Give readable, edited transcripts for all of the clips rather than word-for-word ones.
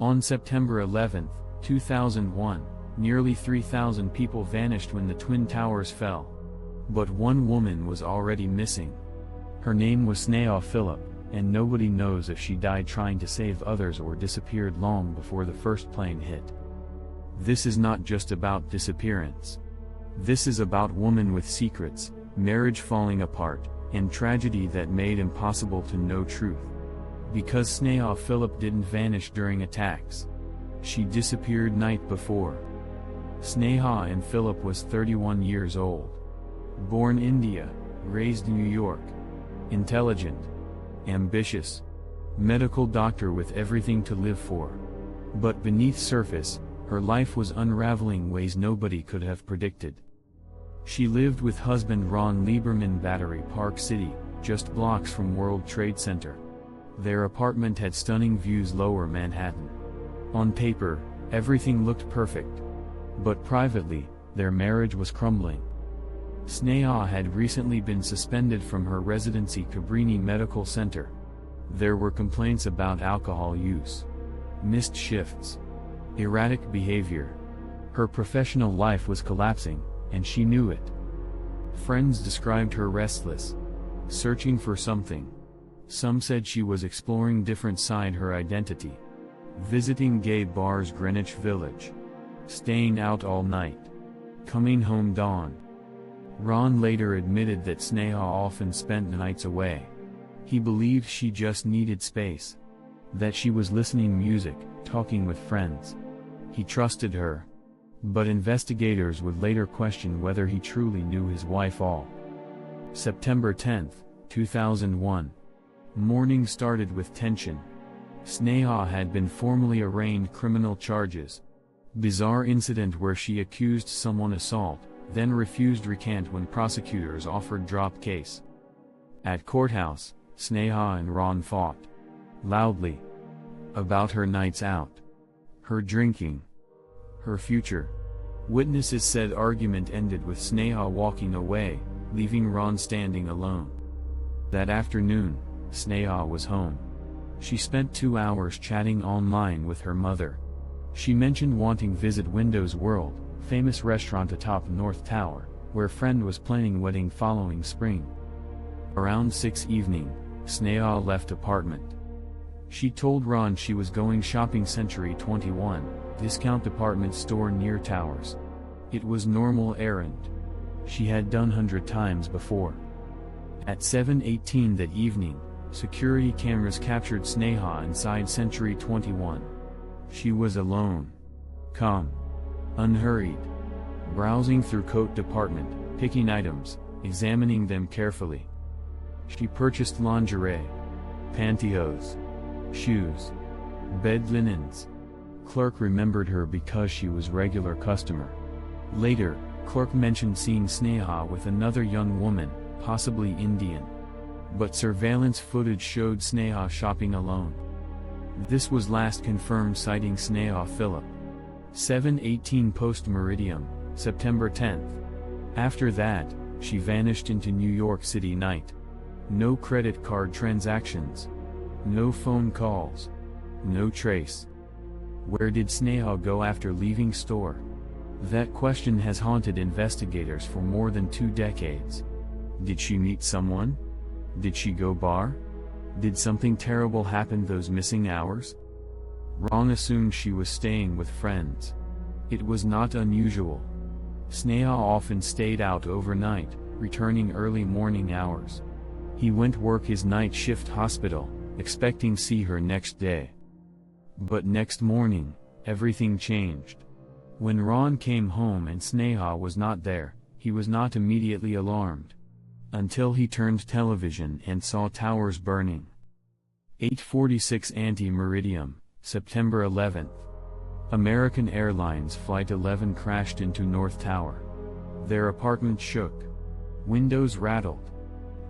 On September 11, 2001, nearly 3,000 people vanished when the Twin Towers fell. But one woman was already missing. Her name was Sneha Philip, and nobody knows if she died trying to save others or disappeared long before the first plane hit. This is not just about disappearance. This is about women with secrets, marriage falling apart, and tragedy that made impossible to know truth. Because Sneha Philip didn't vanish during attacks. She disappeared night before. Sneha Anne Philip was 31 years old. Born India, raised New York. Intelligent. Ambitious. Medical doctor with everything to live for. But beneath surface, her life was unraveling ways nobody could have predicted. She lived with husband Ron Lieberman Battery Park City, just blocks from World Trade Center. Their apartment had stunning views Lower Manhattan. On paper, everything looked perfect. But privately, their marriage was crumbling. Sneha had recently been suspended from her residency Cabrini Medical Center. There were complaints about alcohol use, missed shifts, erratic behavior. Her professional life was collapsing, and she knew it. Friends described her restless, searching for something. Some said she was exploring different side her identity, visiting gay bars Greenwich Village, staying out all night, coming home dawn. Ron later admitted that Sneha often spent nights away. He believed she just needed space. That she was listening music, talking with friends. He trusted her. But investigators would later question whether he truly knew his wife all. September 10, 2001. Morning started with tension. Sneha had been formally arraigned criminal charges. Bizarre incident where she accused someone assault, then refused recant when prosecutors offered drop case. At courthouse, Sneha and Ron fought loudly about her nights out, her drinking, her future. Witnesses said argument ended with Sneha walking away, leaving Ron standing alone. That afternoon, Sneha was home. She spent 2 hours chatting online with her mother. She mentioned wanting visit Windows World, famous restaurant atop North Tower, where friend was planning wedding following spring. Around 6 evening, Sneha left apartment. She told Ron she was going shopping Century 21, discount department store near Towers. It was normal errand. She had done 100 times before. At 7:18 that evening, security cameras captured Sneha inside Century 21. She was alone. Calm. Unhurried. Browsing through coat department, picking items, examining them carefully. She purchased lingerie, pantyhose, shoes, bed linens. Clerk remembered her because she was regular customer. Later, clerk mentioned seeing Sneha with another young woman, possibly Indian. But surveillance footage showed Sneha shopping alone. This was last confirmed sighting Sneha Philip. 7:18 post-meridium, September 10. After that, she vanished into New York City night. No credit card transactions. No phone calls. No trace. Where did Sneha go after leaving store? That question has haunted investigators for more than 2 decades. Did she meet someone? Did she go bar? Did something terrible happen those missing hours? Ron assumed she was staying with friends. It was not unusual. Sneha often stayed out overnight, returning early morning hours. He went work his night shift hospital, expecting see her next day. But next morning, everything changed. When Ron came home and Sneha was not there, he was not immediately alarmed. Until he turned television and saw towers burning. 8:46 ante-meridium, September 11th. American Airlines Flight 11 crashed into North Tower. Their apartment shook. Windows rattled.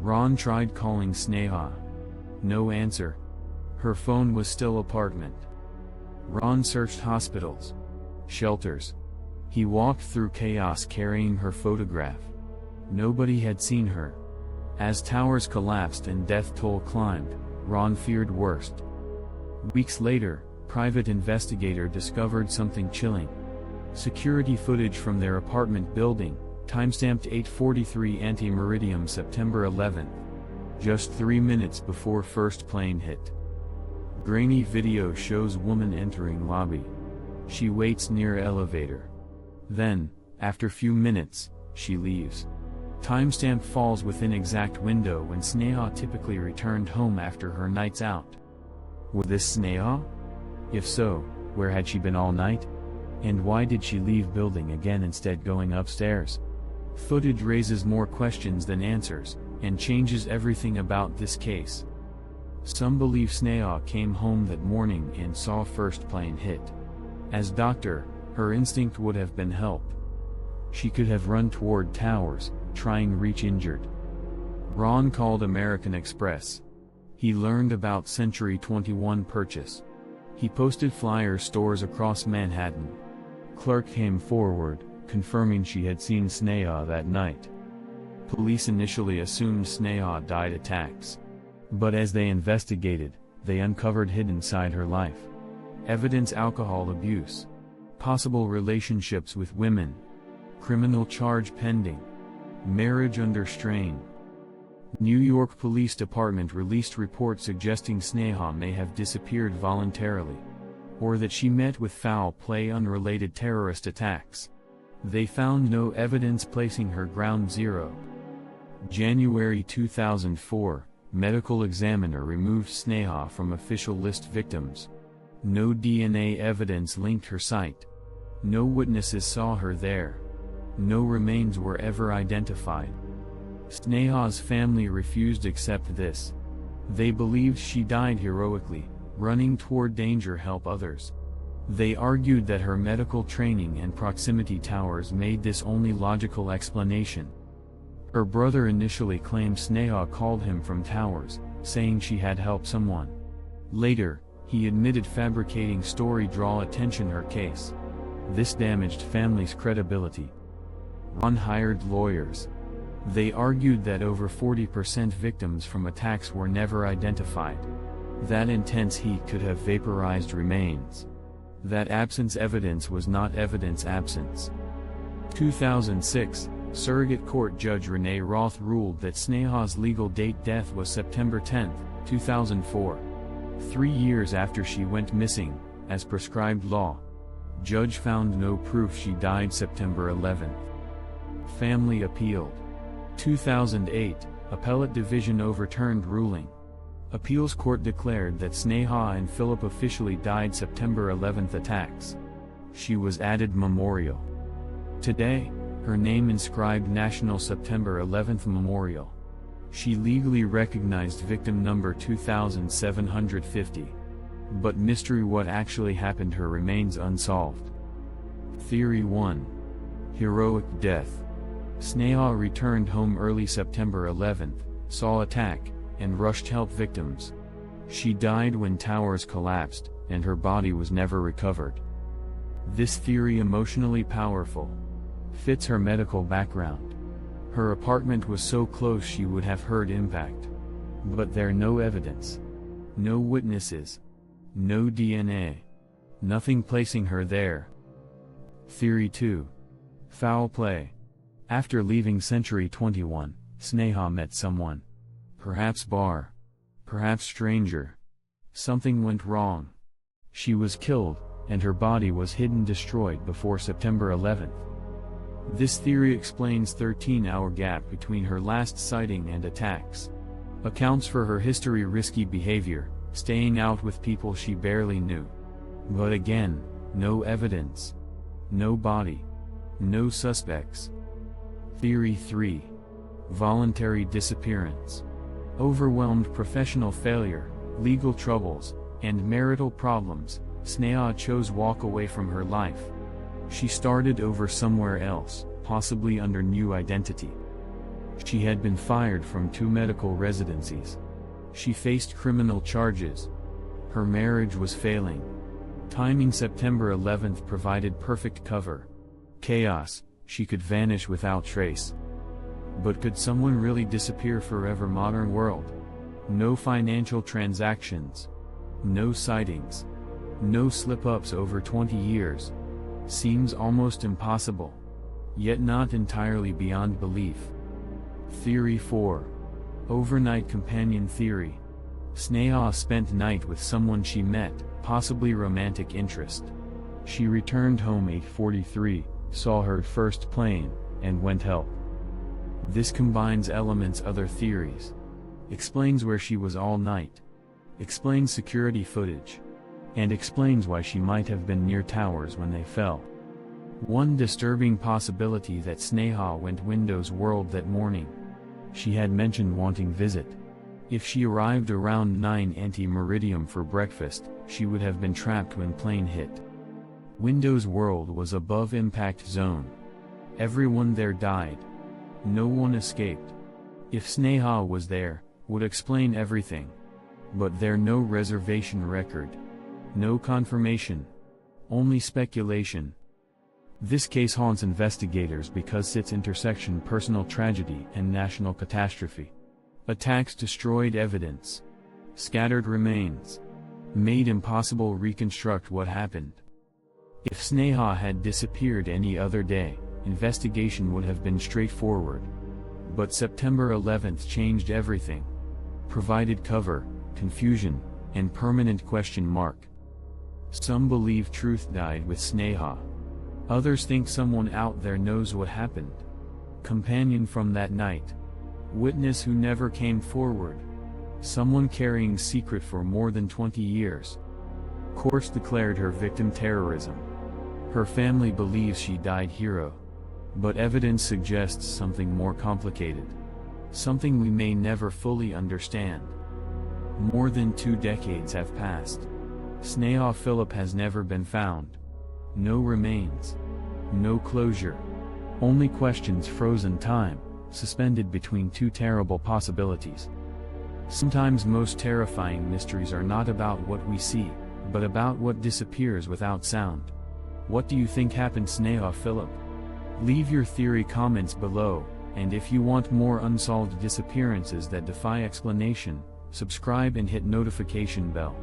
Ron tried calling Sneha. No answer. Her phone was still apartment. Ron searched hospitals, shelters. He walked through chaos carrying her photograph. Nobody had seen her. As towers collapsed and death toll climbed, Ron feared worst. Weeks later, private investigator discovered something chilling. Security footage from their apartment building, timestamped 8:43 ante-meridiem September 11th, just 3 minutes before first plane hit. Grainy video shows woman entering lobby. She waits near elevator. Then, after few minutes, she leaves. Timestamp falls within exact window when Sneha typically returned home after her nights out. Was this Sneha? If so, where had she been all night? And why did she leave building again instead going upstairs? Footage raises more questions than answers, and changes everything about this case. Some believe Sneha came home that morning and saw first plane hit. As doctor, her instinct would have been help. She could have run toward towers, trying reach injured. Ron called American Express. He learned about Century 21 purchase. He posted flyer stores across Manhattan. Clerk came forward, confirming she had seen Sneha that night. Police initially assumed Sneha died attacks. But as they investigated, they uncovered hidden inside her life. Evidence: alcohol abuse. Possible relationships with women. Criminal charge pending. Marriage under strain. New York Police Department released reports suggesting Sneha may have disappeared voluntarily, or that she met with foul play unrelated terrorist attacks. They found no evidence placing her ground zero. January 2004, medical examiner removed Sneha from official list victims. No DNA evidence linked her site. No witnesses saw her there. No remains were ever identified. Sneha's family refused to accept this. They believed she died heroically, running toward danger to help others. They argued that her medical training and proximity towers made this only logical explanation. Her brother initially claimed Sneha called him from towers, saying she had helped someone. Later, he admitted fabricating story draw attention her case. This damaged family's credibility. Ron hired lawyers. They argued that over 40% victims from attacks were never identified. That intense heat could have vaporized remains. That absence evidence was not evidence absence. 2006, surrogate court judge Renee Roth ruled that Sneha's legal date death was September 10, 2004. 3 years after she went missing, as prescribed law. Judge found no proof she died September 11. Family appealed. 2008, appellate division overturned ruling. Appeals court declared that Sneha Anne Philip officially died September 11 attacks. She was added memorial. Today, her name inscribed National September 11 Memorial. She legally recognized victim number 2750. But mystery what actually happened her remains unsolved. Theory 1. Heroic death. Sneha returned home early September 11, saw attack, and rushed help victims. She died when towers collapsed, and her body was never recovered. This theory, emotionally powerful, fits her medical background. Her apartment was so close she would have heard impact. But there no evidence. No witnesses. No DNA. Nothing placing her there. Theory 2. Foul play. After leaving Century 21, Sneha met someone. Perhaps bar. Perhaps stranger. Something went wrong. She was killed, and her body was hidden destroyed before September 11. This theory explains 13-hour gap between her last sighting and attacks. Accounts for her history: risky behavior, staying out with people she barely knew. But again, no evidence. No body. No suspects. Theory 3. Voluntary disappearance. Overwhelmed professional failure, legal troubles, and marital problems, Sneha chose walk away from her life. She started over somewhere else, possibly under new identity. She had been fired from 2 medical residencies. She faced criminal charges. Her marriage was failing. Timing September 11 provided perfect cover. Chaos, she could vanish without trace. But could someone really disappear forever? Modern world. No financial transactions. No sightings. No slip-ups over 20 years. Seems almost impossible. Yet not entirely beyond belief. Theory 4. Overnight companion theory. Sneha spent night with someone she met, possibly romantic interest. She returned home 8:43, saw her first plane, and went help. This combines elements other theories. Explains where she was all night. Explains security footage. And explains why she might have been near towers when they fell. One disturbing possibility that Sneha went Windows World that morning. She had mentioned wanting visit. If she arrived around 9 anti-meridium for breakfast, she would have been trapped when plane hit. Windows World was above impact zone. Everyone there died. No one escaped. If Sneha was there, would explain everything. But there no reservation record. No confirmation. Only speculation. This case haunts investigators because its intersection personal tragedy and national catastrophe. Attacks destroyed evidence. Scattered remains. Made impossible reconstruct what happened. If Sneha had disappeared any other day, investigation would have been straightforward. But September 11th changed everything. Provided cover, confusion, and permanent question mark. Some believe truth died with Sneha. Others think someone out there knows what happened. Companion from that night. Witness who never came forward. Someone carrying secret for more than 20 years. Courts declared her victim terrorism. Her family believes she died hero. But evidence suggests something more complicated. Something we may never fully understand. More than 2 decades have passed. Sneha Philip has never been found. No remains. No closure. Only questions frozen time, suspended between 2 terrible possibilities. Sometimes most terrifying mysteries are not about what we see, but about what disappears without sound. What do you think happened Sneha Philip? Leave your theory comments below, and if you want more unsolved disappearances that defy explanation, subscribe and hit notification bell.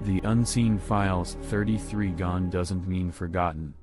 The Unseen Files 33 Gone doesn't mean forgotten.